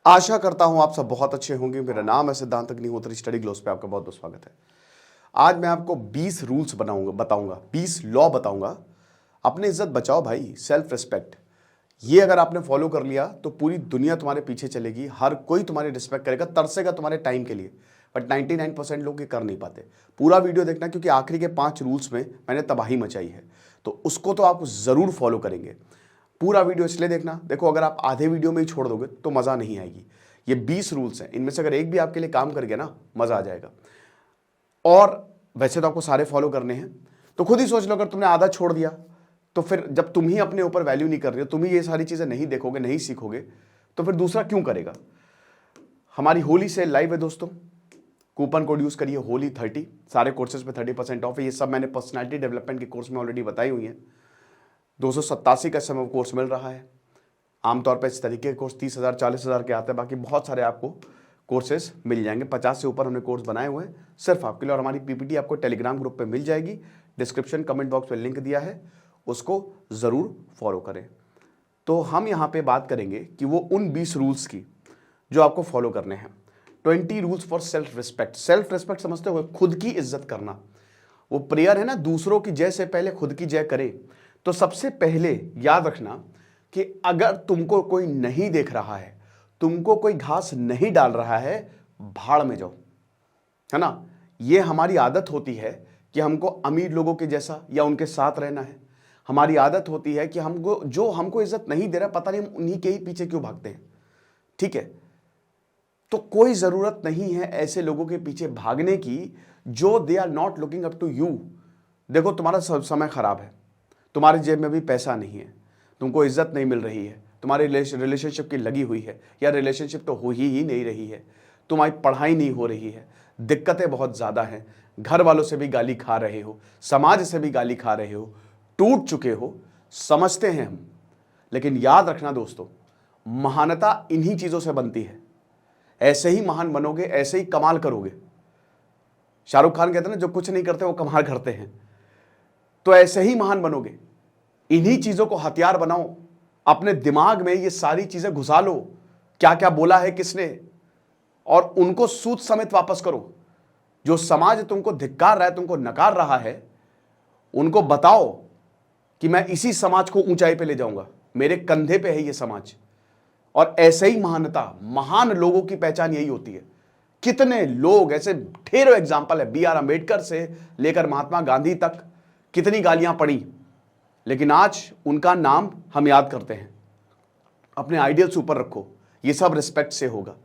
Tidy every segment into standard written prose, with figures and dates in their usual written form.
आशा करता हूं आप सब बहुत अच्छे होंगे। मेरा नाम है सिद्धांत अग्निहोत्री, स्टडी ग्लोस पे आपका बहुत बहुत स्वागत है। आज मैं आपको 20 रूल्स बताऊंगा 20 लॉ बताऊंगा। अपनी इज्जत बचाओ भाई, सेल्फ रिस्पेक्ट। ये अगर आपने फॉलो कर लिया तो पूरी दुनिया तुम्हारे पीछे चलेगी, हर कोई तुम्हारी रिस्पेक्ट करेगा, तरसेगा तुम्हारे टाइम के लिए। बट 99% लोग ये कर नहीं पाते। पूरा वीडियो देखना, क्योंकि आखिरी के 5 रूल्स में मैंने तबाही मचाई है, तो उसको तो आप जरूर फॉलो करेंगे। पूरा वीडियो इसलिए देखना, देखो अगर आप आधे वीडियो में ही छोड़ दोगे तो मज़ा नहीं आएगी। ये 20 रूल्स हैं, इनमें से अगर एक भी आपके लिए काम कर गया ना, मज़ा आ जाएगा। और वैसे तो आपको सारे फॉलो करने हैं, तो खुद ही सोच लो, अगर तुमने आधा छोड़ दिया तो फिर जब तुम ही अपने ऊपर वैल्यू नहीं कर रहे हो, तुम ही ये सारी चीज़ें नहीं देखोगे, नहीं सीखोगे, तो फिर दूसरा क्यों करेगा। हमारी होली सेल लाइव है दोस्तों, कूपन कोड यूज़ करिए होली30, सारे कोर्सेज पे 30% ऑफ है। ये सब मैंने पर्सनैलिटी डेवलपमेंट के कोर्स में ऑलरेडी बताई हुई हैं। 287 का समय कोर्स मिल रहा है। आमतौर पर इस तरीके के कोर्स 30,000 40,000 के आते हैं, बाकी बहुत सारे आपको कोर्सेज मिल जाएंगे। 50 से ऊपर हमने कोर्स बनाए हुए हैं सिर्फ आपके लिए। और हमारी पीपीटी आपको टेलीग्राम ग्रुप पे मिल जाएगी, डिस्क्रिप्शन कमेंट बॉक्स में लिंक दिया है, उसको ज़रूर फॉलो करें। तो हम यहाँ पे बात करेंगे कि वो उन 20 रूल्स की जो आपको फॉलो करने हैं। 20 rules for self respect. Self respect समझते हुए खुद की इज्जत करना। वो प्रेयर है ना, दूसरों की जय से पहले खुद की जय करे। तो सबसे पहले याद रखना कि अगर तुमको कोई नहीं देख रहा है, तुमको कोई घास नहीं डाल रहा है, भाड़ में जाओ, है ना। ये हमारी आदत होती है कि हमको अमीर लोगों के जैसा या उनके साथ रहना है। हमारी आदत होती है कि हमको जो हमको इज्जत नहीं दे रहा, पता नहीं हम उन्हीं के ही पीछे क्यों भागते हैं। ठीक है, तो कोई जरूरत नहीं है ऐसे लोगों के पीछे भागने की जो they are not looking up to you. देखो तुम्हारा समय खराब है, तुम्हारी जेब में भी पैसा नहीं है, तुमको इज्जत नहीं मिल रही है, तुम्हारी रिलेशनशिप की लगी हुई है, या रिलेशनशिप तो हो ही नहीं रही है, तुम्हारी पढ़ाई नहीं हो रही है, दिक्कतें बहुत ज़्यादा हैं, घर वालों से भी गाली खा रहे हो, समाज से भी गाली खा रहे हो, टूट चुके हो, समझते हैं हम। लेकिन याद रखना दोस्तों, महानता इन्हीं चीज़ों से बनती है। ऐसे ही महान बनोगे, ऐसे ही कमाल करोगे। शाहरुख खान कहते हैं ना, जो कुछ नहीं करते वो कमाल करते हैं। तो ऐसे ही महान बनोगे। इन्हीं चीजों को हथियार बनाओ, अपने दिमाग में ये सारी चीजें घुसा लो, क्या क्या बोला है किसने, और उनको सूद समेत वापस करो। जो समाज तुमको धिक्कार रहा है, तुमको नकार रहा है, उनको बताओ कि मैं इसी समाज को ऊंचाई पे ले जाऊंगा, मेरे कंधे पे है ये समाज। और ऐसे ही महानता, महान लोगों की पहचान यही होती है। कितने लोग ऐसे, ढेरों एग्जाम्पल है, B.R. अम्बेडकर से लेकर महात्मा गांधी तक कितनी गालियां पड़ी, लेकिन आज उनका नाम हम याद करते हैं। अपने आइडियल्स ऊपर रखो, ये सब रिस्पेक्ट से होगा।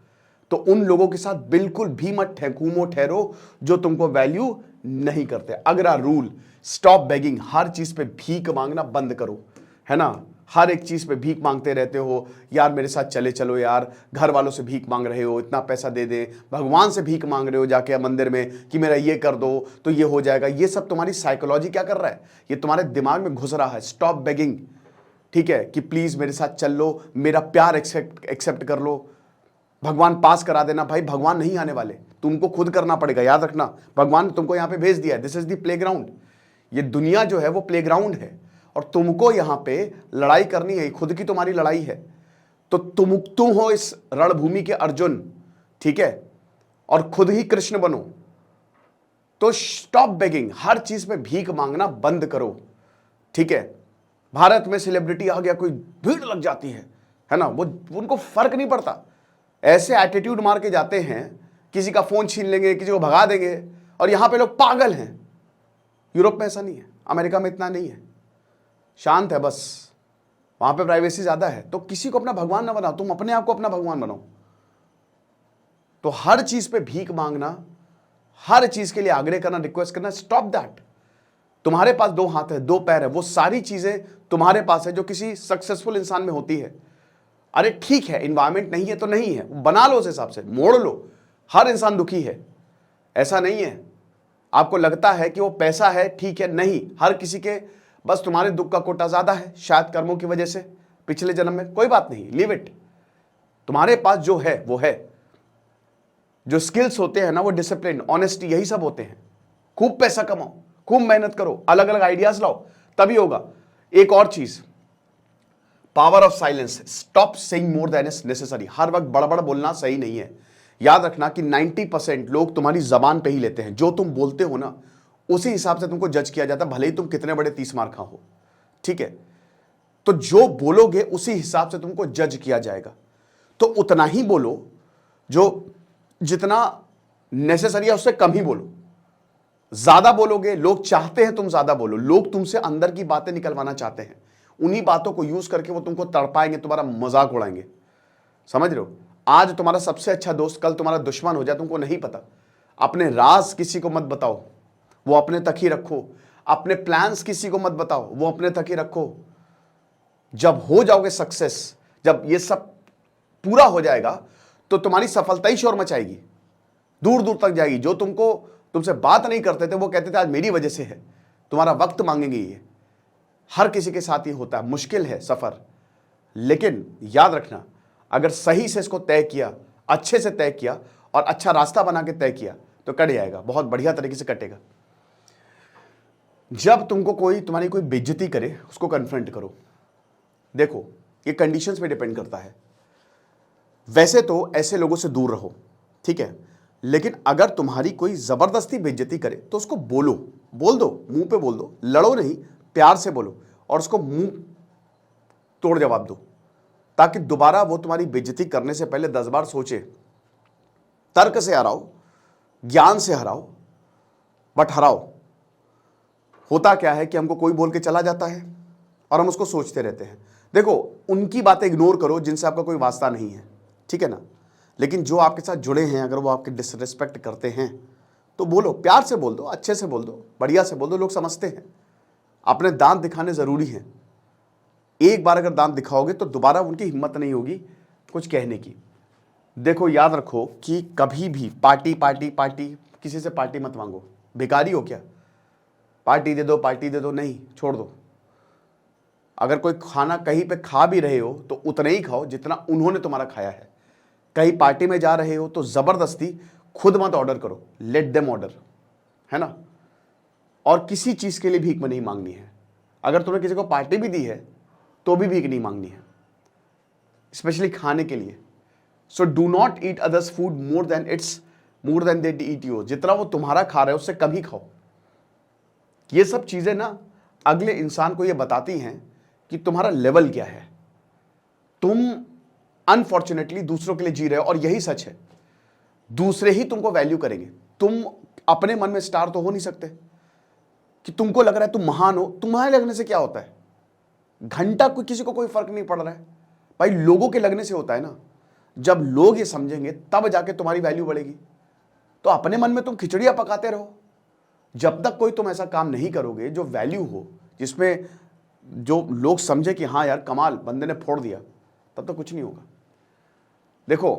तो उन लोगों के साथ बिल्कुल भी मत ठहरो जो तुमको वैल्यू नहीं करते। अगला रूल, स्टॉप बेगिंग। हर चीज पे भीख मांगना बंद करो, है ना। हर एक चीज पे भीख मांगते रहते हो, यार मेरे साथ चले चलो, यार घर वालों से भीख मांग रहे हो, इतना पैसा दे दे, भगवान से भीख मांग रहे हो जाके मंदिर में कि मेरा ये कर दो तो ये हो जाएगा। ये सब तुम्हारी साइकोलॉजी क्या कर रहा है, ये तुम्हारे दिमाग में घुस रहा है। स्टॉप बेगिंग, ठीक है, कि प्लीज मेरे साथ चल लो, मेरा प्यार एक्सेप्ट कर लो, भगवान पास करा देना। भाई भगवान नहीं आने वाले, तुमको खुद करना पड़ेगा। याद रखना, भगवान ने तुमको यहाँ पे भेज दिया है। This is the playground. ये दुनिया जो है वो प्लेग्राउंड है, और तुमको यहां पे लड़ाई करनी है, खुद की तुम्हारी लड़ाई है। तो तुम हो इस रणभूमि के अर्जुन, ठीक है, और खुद ही कृष्ण बनो। तो स्टॉप बेगिंग, हर चीज में भीख मांगना बंद करो, ठीक है। भारत में सेलिब्रिटी आ गया, कोई भीड़ लग जाती है ना, वो उनको फर्क नहीं पड़ता, ऐसे एटीट्यूड मार के जाते हैं, किसी का फोन छीन लेंगे, किसी को भगा देंगे, और यहां पे लोग पागल हैं। यूरोप में ऐसा नहीं है, अमेरिका में इतना नहीं है, शांत है, बस वहां पे प्राइवेसी ज्यादा है। तो किसी को अपना भगवान ना बनाओ, तुम अपने आप को अपना भगवान बनाओ। तो हर चीज पे भीख मांगना, हर चीज के लिए आग्रह करना, रिक्वेस्ट करना, स्टॉप दैट। तुम्हारे पास 2 हाथ है, 2 पैर है, वो सारी चीजें तुम्हारे पास है जो किसी सक्सेसफुल इंसान में होती है। अरे ठीक है, इन्वायरमेंट नहीं है तो नहीं है, बना लो, उस हिसाब से मोड़ लो। हर इंसान दुखी है, ऐसा नहीं है। आपको लगता है कि वो पैसा है, ठीक है, नहीं, हर किसी के, बस तुम्हारे दुख का कोटा ज्यादा है, शायद कर्मों की वजह से, पिछले जन्म में, कोई बात नहीं, लीव इट। तुम्हारे पास जो है वो है। जो स्किल्स होते हैं ना, वो डिसिप्लिन, ऑनेस्टी, यही सब होते हैं। खूब पैसा कमाओ, खूब मेहनत करो, अलग अलग आइडियाज लाओ, तभी होगा। एक और चीज, power of silence, stop saying more than is necessary. हर वक्त बड़ा बोलना सही नहीं है। याद रखना कि 90% लोग तुम्हारी जबान पे ही लेते हैं। जो तुम बोलते हो ना, उसी हिसाब से तुमको जज किया जाता है, भले ही तुम कितने बड़े 30 मार खा हो। ठीक है, तो जो बोलोगे उसी हिसाब से तुमको जज किया जाएगा। तो उतना ही बोलो, जो जितना नेसेसरी है उससे कम ही बोलो। ज्यादा बोलोगे, लोग चाहते हैं तुम ज्यादा बोलो, लोग तुमसे अंदर की बातें निकलवाना चाहते हैं। उन्हीं बातों को यूज करके वो तुमको तड़पाएंगे, तुम्हारा मजाक उड़ाएंगे। समझ रहे हो? आज तुम्हारा सबसे अच्छा दोस्त कल तुम्हारा दुश्मन हो जाए, तुमको नहीं पता। अपने राज किसी को मत बताओ, वो अपने तक ही रखो। अपने प्लान्स किसी को मत बताओ, वो अपने तक ही रखो। जब हो जाओगे सक्सेस, जब ये सब पूरा हो जाएगा, तो तुम्हारी सफलता ही शोर मचाएगी, दूर दूर तक जाएगी। जो तुमसे बात नहीं करते थे वो कहते थे आज मेरी वजह से है। तुम्हारा वक्त मांगेंगे। ये हर किसी के साथ ही होता है। मुश्किल है सफर, लेकिन याद रखना, अगर सही से इसको तय किया, अच्छे से तय किया और अच्छा रास्ता बना के तय किया, तो कट जाएगा, बहुत बढ़िया तरीके से कटेगा। जब तुमको तुम्हारी कोई बेइज्जती करे, उसको कन्फ्रंट करो। देखो, ये कंडीशंस पे डिपेंड करता है। वैसे तो ऐसे लोगों से दूर रहो, ठीक है, लेकिन अगर तुम्हारी कोई जबरदस्ती बेइज्जती करे तो उसको बोल दो, मुंह पे बोल दो, लड़ो नहीं, प्यार से बोलो और उसको मुंह तोड़ जवाब दो, ताकि दोबारा वो तुम्हारी बेइज्जती करने से पहले 10 बार सोचे। तर्क से हराओ, ज्ञान से हराओ, बट हराओ। होता क्या है कि हमको कोई बोल के चला जाता है और हम उसको सोचते रहते हैं। देखो, उनकी बातें इग्नोर करो जिनसे आपका कोई वास्ता नहीं है, ठीक है ना, लेकिन जो आपके साथ जुड़े हैं, अगर वो आपके डिसरिस्पेक्ट करते हैं तो बोलो, प्यार से बोल दो, अच्छे से बोल दो, बढ़िया से बोल दो। लोग समझते हैं। अपने दांत दिखाने जरूरी हैं। एक बार अगर दांत दिखाओगे तो दोबारा उनकी हिम्मत नहीं होगी कुछ कहने की। देखो, याद रखो कि कभी भी पार्टी पार्टी पार्टी, किसी से पार्टी मत मांगो। भिखारी हो क्या? पार्टी दे दो, नहीं, छोड़ दो। अगर कोई खाना कहीं पे खा भी रहे हो तो उतना ही खाओ जितना उन्होंने तुम्हारा खाया है। कहीं पार्टी में जा रहे हो तो जबरदस्ती खुद मत ऑर्डर करो, लेट देम ऑर्डर, है ना। और किसी चीज के लिए भीख में नहीं मांगनी है। अगर तुमने किसी को पार्टी भी दी है तो भी भीख नहीं मांगनी है, स्पेशली खाने के लिए। So do not eat others food more than they eat you. जितना वो तुम्हारा खा रहे हो उससे कम ही खाओ। ये सब चीजें ना अगले इंसान को ये बताती हैं कि तुम्हारा लेवल क्या है। तुम अनफॉर्चुनेटली दूसरों के लिए जी रहे हो, और यही सच है। दूसरे ही तुमको वैल्यू करेंगे। तुम अपने मन में स्टार तो हो नहीं सकते कि तुमको लग रहा है तुम महान हो। तुम्हारे लगने से क्या होता है? घंटा किसी को कोई फर्क नहीं पड़ रहा है भाई, लोगों के लगने से होता है ना। जब लोग ये समझेंगे तब जाके तुम्हारी वैल्यू बढ़ेगी। तो अपने मन में तुम खिचड़ियां पकाते रहो। जब तक कोई तुम ऐसा काम नहीं करोगे जो वैल्यू हो, जिसमें जो लोग समझे कि हाँ यार कमाल, बंदे ने फोड़ दिया, तब तक कुछ नहीं होगा। देखो,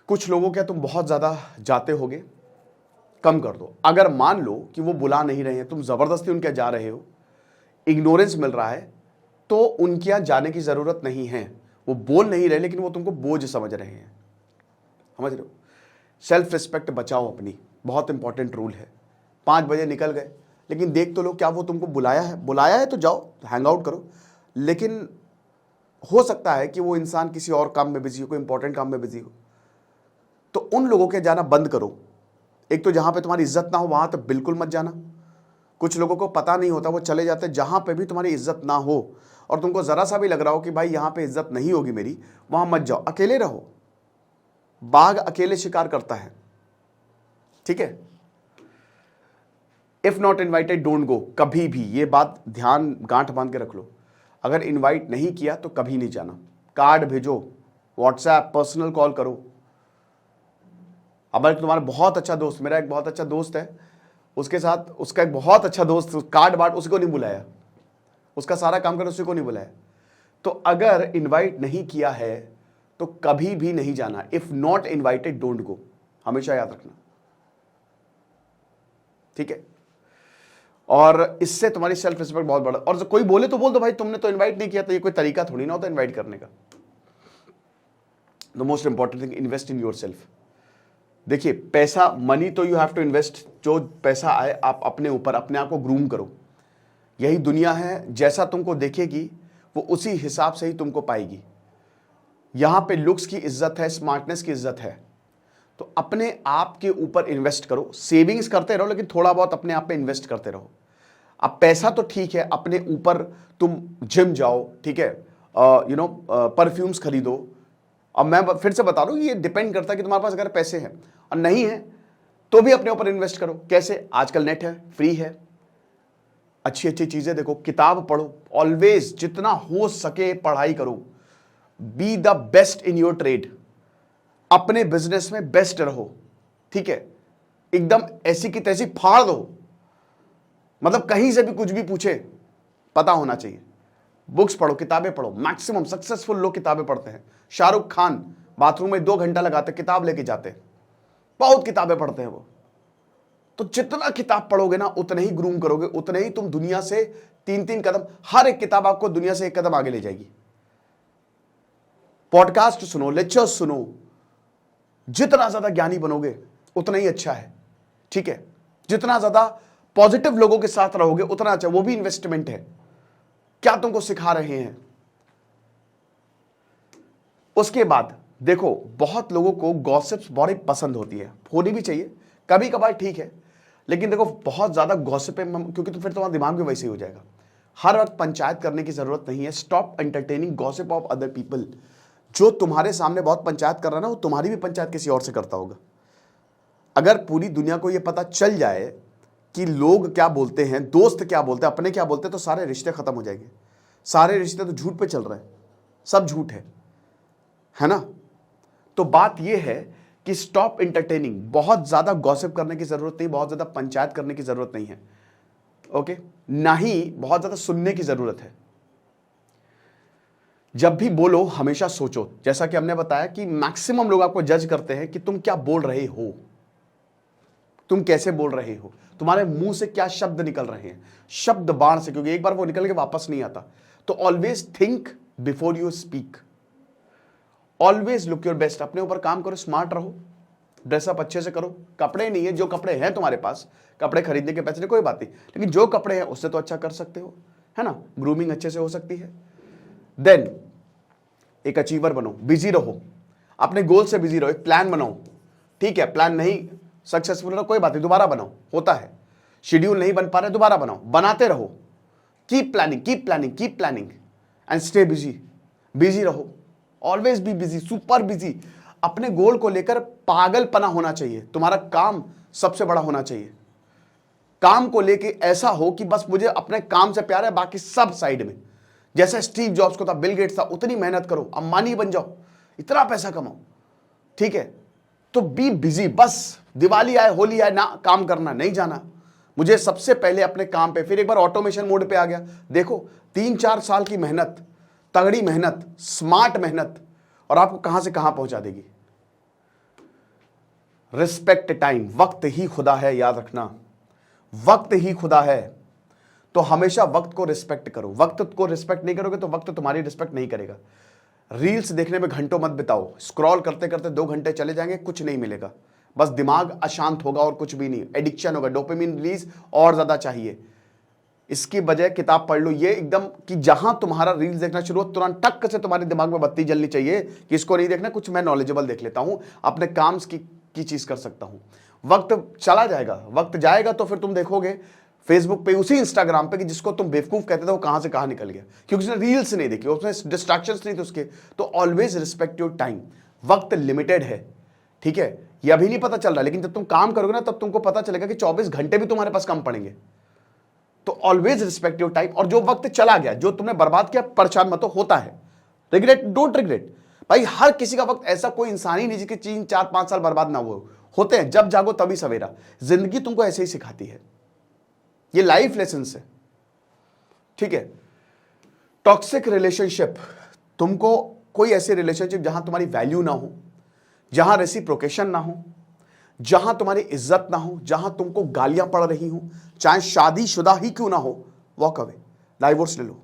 कुछ लोगों के तुम बहुत ज्यादा जाते होगे, कम कर दो। अगर मान लो कि वो बुला नहीं रहे हैं, तुम जबरदस्ती उनके जाने जा रहे हो, इग्नोरेंस मिल रहा है, तो उनके यहां जाने की जरूरत नहीं है। वो बोल नहीं रहे लेकिन वो तुमको बोझ समझ रहे हैं। समझ रहे हो? सेल्फ रिस्पेक्ट बचाओ अपनी, बहुत इंपॉर्टेंट रूल है। 5 बजे निकल गए, लेकिन देख तो लो क्या वो तुमको बुलाया है तो जाओ, हैंग आउट करो। लेकिन हो सकता है कि वो इंसान किसी और काम में बिजी हो, कोई इंपॉर्टेंट काम में बिजी हो, तो उन लोगों के जाना बंद करो। एक तो जहां पे तुम्हारी इज्जत ना हो वहां तो बिल्कुल मत जाना। कुछ लोगों को पता नहीं होता, वो चले जाते जहां पे भी तुम्हारी इज्जत ना हो, और तुमको जरा सा भी लग रहा हो कि भाई यहां पे इज्जत नहीं होगी मेरी, वहां मत जाओ। अकेले रहो। बाघ अकेले शिकार करता है, ठीक है। If not invited don't go. कभी भी ये बात ध्यान गांठ बांध के रख लो। अगर इनवाइट नहीं किया तो कभी नहीं जाना। कार्ड भेजो, व्हाट्सएप, पर्सनल कॉल करो। अब तुम्हारा बहुत अच्छा दोस्त, मेरा एक बहुत अच्छा दोस्त है, उसके साथ उसका एक बहुत अच्छा दोस्त कार्ड बांट, उसको नहीं बुलाया, उसका सारा काम कर उसी को नहीं बुलाया। तो अगर इनवाइट नहीं किया है तो कभी भी नहीं जाना। If not invited don't go, हमेशा याद रखना, ठीक है। और इससे तुम्हारी सेल्फ रिस्पेक्ट बहुत बड़ा। और कोई बोले तो बोल दो भाई तुमने तो इनवाइट नहीं किया। तो ये कोई तरीका थोड़ी ना होता इनवाइट करने का। The most important thing, invest in your self. देखिए, पैसा, मनी तो यू हैव टू इन्वेस्ट। जो पैसा आए आप अपने ऊपर, अपने आप को ग्रूम करो। यही दुनिया है, जैसा तुमको देखेगी वो उसी हिसाब से ही तुमको पाएगी। यहां पे लुक्स की इज्जत है, स्मार्टनेस की इज्जत है। तो अपने आप के ऊपर इन्वेस्ट करो, सेविंग्स करते रहो, लेकिन थोड़ा बहुत अपने आप पे इन्वेस्ट करते रहो। अब पैसा तो ठीक है, अपने ऊपर तुम जिम जाओ, ठीक है, परफ्यूम्स खरीदो। अब मैं फिर से बता रहा हूं, ये डिपेंड करता है कि तुम्हारे पास अगर पैसे हैं, और नहीं है तो भी अपने ऊपर इन्वेस्ट करो। कैसे? आजकल नेट है, फ्री है, अच्छी अच्छी चीजें देखो, किताब पढ़ो, ऑलवेज जितना हो सके पढ़ाई करो। Be the best in your trade, अपने बिजनेस में बेस्ट रहो, ठीक है, एकदम ऐसी की तैसी फाड़ दो, मतलब कहीं से भी कुछ भी पूछे पता होना चाहिए। बुक्स पढ़ो, किताबें पढ़ो, मैक्सिमम सक्सेसफुल लोग किताबें पढ़ते हैं। शाहरुख खान बाथरूम में 2 घंटा लगाते, किताब लेके जाते, बहुत किताबें पढ़ते हैं वो। तो जितना किताब पढ़ोगे ना, उतना ही ग्रूम करोगे, उतना ही तुम दुनिया से 3-3 कदम, हर एक किताब आपको दुनिया से 1 कदम आगे ले जाएगी। पॉडकास्ट सुनो, लेक्चर्स सुनो, जितना ज्यादा ज्ञानी बनोगे उतना ही अच्छा है, ठीक है। जितना ज्यादा पॉजिटिव लोगों के साथ रहोगे उतना अच्छा, वो भी इन्वेस्टमेंट है। क्या तुमको सिखा रहे हैं। उसके बाद देखो, बहुत लोगों को गॉसिप्स बड़ी पसंद होती है, होनी भी चाहिए, कभी कभार ठीक है, लेकिन देखो बहुत ज्यादा गॉसिप, क्योंकि तो फिर तुम्हारा दिमाग भी वैसे ही हो जाएगा। हर वक्त पंचायत करने की जरूरत नहीं है। Stop entertaining gossip of other people. जो तुम्हारे सामने बहुत पंचायत कर रहा है ना, वो तुम्हारी भी पंचायत किसी और से करता होगा। अगर पूरी दुनिया को यह पता चल जाए कि लोग क्या बोलते हैं, दोस्त क्या बोलते हैं, अपने क्या बोलते हैं, तो सारे रिश्ते खत्म हो जाएंगे। सारे रिश्ते तो झूठ पे चल रहे हैं, सब झूठ है ना। तो बात यह है कि स्टॉप एंटरटेनिंग, बहुत ज्यादा गॉसिप करने की जरूरत नहीं, बहुत ज्यादा पंचायत करने की जरूरत नहीं है, ओके, ना ही बहुत ज्यादा सुनने की जरूरत है। जब भी बोलो हमेशा सोचो, जैसा कि हमने बताया कि मैक्सिमम लोग आपको जज करते हैं कि तुम क्या बोल रहे हो, तुम कैसे बोल रहे हो, तुम्हारे मुंह से क्या शब्द निकल रहे हैं, शब्द बाण से, क्योंकि एक बार वो निकल के वापस नहीं आता। तो always think before you speak, always look your best. अपने ऊपर काम करो, स्मार्ट रहो, ड्रेसअप अच्छे से करो। कपड़े नहीं है, जो कपड़े हैं तुम्हारे पास, कपड़े खरीदने के पैसे नहीं, कोई बात नहीं, लेकिन जो कपड़े हैं उससे तो अच्छा कर सकते हो, है ना। ग्रूमिंग अच्छे से हो सकती है। देन एक अचीवर बनो, बिजी रहो, अपने गोल से बिजी रहो, एक प्लान बनाओ, ठीक है। प्लान नहीं सक्सेसफुल रहो, कोई बात नहीं, दोबारा बनाओ, होता है। शेड्यूल नहीं बन पा रहे, दोबारा बनाओ, बनाते रहो। Keep planning, keep planning, keep planning and stay busy. Busy रहो, always be busy, super busy. अपने गोल को लेकर पागलपना होना चाहिए, तुम्हारा काम सबसे बड़ा होना चाहिए। काम को लेके ऐसा हो कि बस मुझे अपने काम से प्यार है, बाकी सब साइड में। जैसे स्टीव जॉब्स को था, बिल गेट्स था, उतनी मेहनत करो, अंबानी बन जाओ, इतना पैसा कमाओ, ठीक है। तो बी बिजी, बस दिवाली आए, होली आए ना, काम करना नहीं जाना, मुझे सबसे पहले अपने काम पे। फिर एक बार ऑटोमेशन मोड पे आ गया, देखो 3-4 साल की मेहनत, तगड़ी मेहनत, स्मार्ट मेहनत, और आपको कहां से कहां पहुंचा देगी। रिस्पेक्ट टाइम, वक्त ही खुदा है, याद रखना, वक्त ही खुदा है। तो हमेशा वक्त को रिस्पेक्ट करो। वक्त को रिस्पेक्ट नहीं करोगे तो वक्त तुम्हारी रिस्पेक्ट नहीं करेगा। रील्स देखने में घंटों मत बिताओ, स्क्रॉल करते करते 2 घंटे चले जाएंगे, कुछ नहीं मिलेगा, बस दिमाग अशांत होगा और कुछ भी नहीं। एडिक्शन होगा, डोपामिन रिलीज और ज्यादा चाहिए। इसकी बजाय किताब पढ़ लो। ये एकदम कि जहां तुम्हारा रील्स देखना शुरू हो, तुरंत टक से तुम्हारे दिमाग में बत्ती जलनी चाहिए कि इसको नहीं देखना, कुछ मैं नॉलेजेबल देख लेता हूं, अपने काम की चीज कर सकता हूं। वक्त चला जाएगा, वक्त जाएगा तो फिर तुम देखोगे फेसबुक पे, उसी इंस्टाग्राम पे, कि जिसको तुम बेवकूफ कहते थे वो कहां से कहां निकल गया, क्योंकि उसने रील्स नहीं देखी, उसमें डिस्ट्रैक्शंस नहीं थे उसके। तो ऑलवेज रिस्पेक्ट योर टाइम, वक्त लिमिटेड है, ठीक है। ये अभी नहीं पता चल रहा, लेकिन जब तुम काम करोगे ना, तब तुमको पता चलेगा कि 24 घंटे भी तुम्हारे पास कम पड़ेंगे। तो ऑलवेज रिस्पेक्ट योर टाइम। और जो वक्त चला गया, जो तुमने बर्बाद किया, परेशान मत हो, होता है, रिग्रेट डोंट रिग्रेट। भाई हर किसी का वक्त, ऐसा कोई इंसान ही नहीं जिसके 3-4-5 साल बर्बाद ना हुए होते हैं। जब जागो तभी सवेरा, जिंदगी तुमको ऐसे ही सिखाती है, ये लाइफ लेसन है, ठीक है। टॉक्सिक रिलेशनशिप, तुमको कोई ऐसे रिलेशनशिप जहां तुम्हारी वैल्यू ना हो, जहां रेसिप्रोकेशन ना हो, जहां तुम्हारी इज्जत ना हो, जहां तुमको गालियां पड़ रही हो, चाहे शादीशुदा ही क्यों ना हो, वॉक अवे, डाइवोर्स ले लो।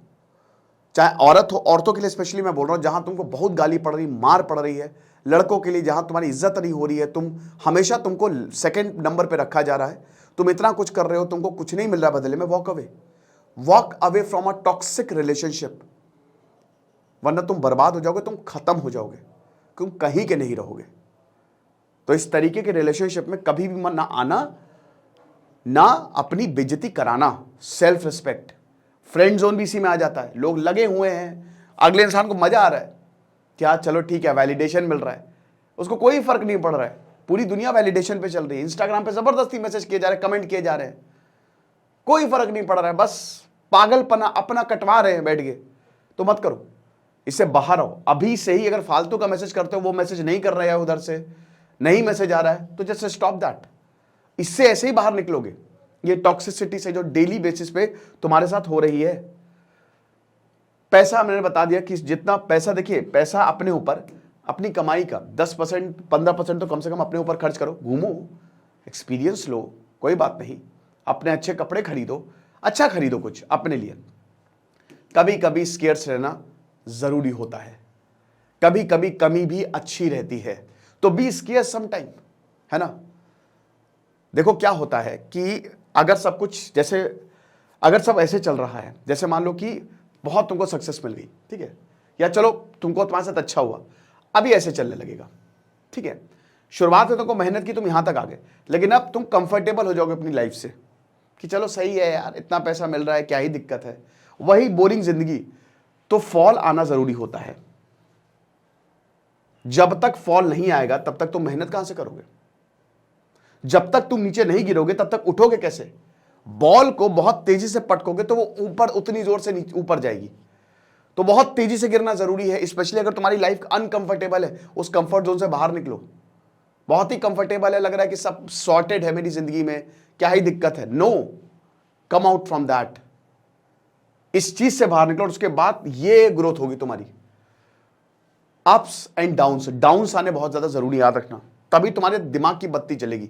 चाहे औरत हो, औरतों के लिए स्पेशली मैं बोल रहा हूं, जहां तुमको बहुत गाली पड़ रही, मार पड़ रही है। लड़कों के लिए जहां तुम्हारी इज्जत नहीं हो रही है, तुम हमेशा, तुमको सेकंड नंबर पे रखा जा रहा है, तुम इतना कुछ कर रहे हो, तुमको कुछ नहीं मिल रहा बदले में, walk away, walk away from a toxic relationship. वरना तुम बर्बाद हो जाओगे, तुम खत्म हो जाओगे, तुम कहीं के नहीं रहोगे। तो इस तरीके के रिलेशनशिप में कभी भी मन ना आना, ना अपनी बेइज्जती कराना। सेल्फ रिस्पेक्ट, फ्रेंड जोन भी इसी में आ जाता है। लोग लगे हुए हैं, अगले इंसान को मजा आ रहा है, क्या चलो ठीक है वैलिडेशन मिल रहा है, उसको कोई फर्क नहीं पड़ रहा है। पूरी दुनिया वैलिडेशन पे चल रही है, इंस्टाग्राम पे जबरदस्ती मैसेज किए जा रहे हैं, कमेंट किए जा रहे हैं, कोई फर्क नहीं पड़ रहा है, बस पागलपना अपना कटवा रहे हैं बैठ के। तो मत करो, इससे बाहर आओ अभी से ही। अगर फालतू का मैसेज करते हो, वो मैसेज नहीं कर रहा है, उधर से नहीं मैसेज आ रहा है, तो जस्ट स्टॉप दैट। इससे ऐसे ही बाहर निकलोगे। ये टॉक्सिसिटी से जो डेली बेसिस पे तुम्हारे साथ हो रही है। पैसा मैंने बता दिया कि जितना पैसा, देखिए पैसा अपने ऊपर, अपनी कमाई का 10% 15% तो कम से कम अपने ऊपर खर्च करो। घूमो, एक्सपीरियंस लो, कोई बात नहीं, अपने अच्छे कपड़े खरीदो, अच्छा खरीदो कुछ अपने लिए। कभी कभी स्केर्स रहना जरूरी होता है, कभी कभी कमी भी अच्छी रहती है, तो बी स्केर्स सम टाइम, है ना। देखो क्या होता है कि अगर सब कुछ जैसे, अगर सब ऐसे चल रहा है, जैसे मान लो कि बहुत तुमको सक्सेस मिल गई, ठीक है, या चलो तुमको तुम्हारे साथ अच्छा हुआ, अभी ऐसे चलने लगेगा, ठीक है। शुरुआत में तुमको मेहनत की, तुम यहां तक आ गए, लेकिन अब तुम कंफर्टेबल हो जाओगे अपनी लाइफ से कि चलो सही है यार, इतना पैसा मिल रहा है, क्या ही दिक्कत है, वही बोरिंग जिंदगी। तो फॉल आना जरूरी होता है। जब तक फॉल नहीं आएगा तब तक तुम मेहनत कहां से करोगे? जब तक तुम नीचे नहीं गिरोगे तब तक उठोगे कैसे? बॉल को बहुत तेजी से पटकोगे तो वो ऊपर उतनी जोर से ऊपर जाएगी। तो बहुत तेजी से गिरना जरूरी है, स्पेशली अगर तुम्हारी लाइफ अनकंफर्टेबल है, उस कंफर्ट जोन से बाहर निकलो। बहुत ही कंफर्टेबल है, लग रहा है कि सब सॉर्टेड है मेरी जिंदगी में, क्या ही दिक्कत है। No, come out from that. इस चीज से बाहर निकलो और उसके बाद ये ग्रोथ होगी तुम्हारी। अप्स एंड डाउन्स, डाउन्स आने बहुत ज्यादा जरूरी, याद रखना, तभी तुम्हारे दिमाग की बत्ती चलेगी,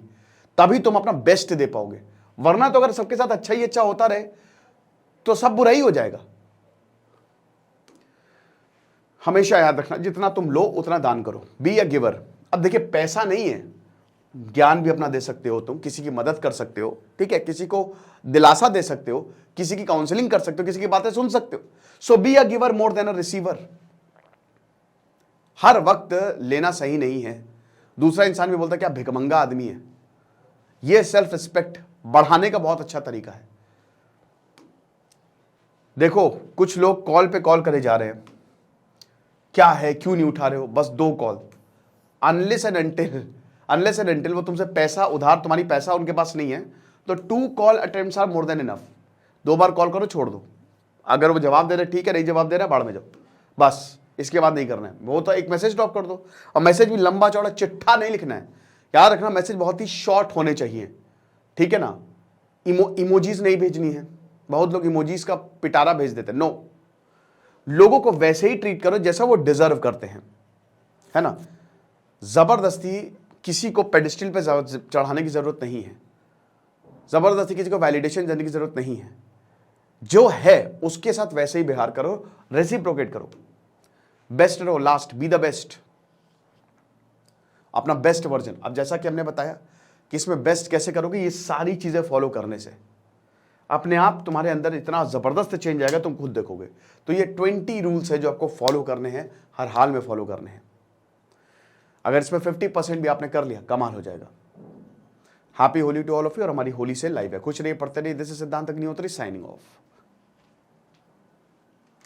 तभी तुम अपना बेस्ट दे पाओगे। वरना तो अगर सबके साथ अच्छा ही अच्छा होता रहे तो सब बुरा ही हो जाएगा। हमेशा याद रखना, जितना तुम लो उतना दान करो, बी अ गिवर। अब देखिए पैसा नहीं है, ज्ञान भी अपना दे सकते हो, तुम किसी की मदद कर सकते हो, ठीक है, किसी को दिलासा दे सकते हो, किसी की काउंसलिंग कर सकते हो, किसी की बातें सुन सकते हो। So be a giver more than a receiver. हर वक्त लेना सही नहीं है। दूसरा इंसान भी बोलता है क्या भिखमंगा आदमी है। यह सेल्फ रिस्पेक्ट बढ़ाने का बहुत अच्छा तरीका है। देखो कुछ लोग कॉल पे कॉल करे जा रहे हैं, क्या है, क्यों नहीं उठा रहे हो, बस 2 कॉल। अनलेस एंड अनटिल वो तुमसे पैसा उधार, तुम्हारी पैसा उनके पास नहीं है, तो 2 call attempts are more than enough. 2 बार कॉल करो, छोड़ दो। अगर वो जवाब दे रहे ठीक है, नहीं जवाब दे रहा बाढ़ में जाओ, बस इसके बाद नहीं करना है। वो तो एक मैसेज ड्रॉप कर दो, और मैसेज भी लंबा चौड़ा चिट्ठा नहीं लिखना है, याद रखना मैसेज बहुत ही शॉर्ट होने चाहिए, ठीक है ना। इमोजीज नहीं भेजनी है, बहुत लोग इमोजीज का पिटारा भेज देते हैं। नो, लोगों को वैसे ही ट्रीट करो जैसा वो डिजर्व करते हैं, है ना। जबरदस्ती किसी को पेडिस्टल पे चढ़ाने की जरूरत नहीं है, जबरदस्ती किसी को वैलिडेशन देने की जरूरत नहीं है। जो है उसके साथ वैसे ही व्यवहार करो, रेसिप्रोकेट करो, बेस्ट रहो, लास्ट, बी द बेस्ट, अपना बेस्ट वर्जन। अब जैसा कि हमने बताया कि इसमें बेस्ट कैसे करोगे, ये सारी चीजें फॉलो करने से अपने आप तुम्हारे अंदर इतना जबरदस्त चेंज आएगा, तुम खुद देखोगे। तो ये 20 रूल्स है जो आपको फॉलो करने हैं, हर हाल में फॉलो करने हैं। अगर इसमें 50% भी आपने कर लिया, कमाल हो जाएगा। Happy Holi to all of you. और हमारी होली से लाइव है, कुछ नहीं, पढ़ते नहीं। दिस इज सिद्धांत अग्निहोत्री साइनिंग ऑफ।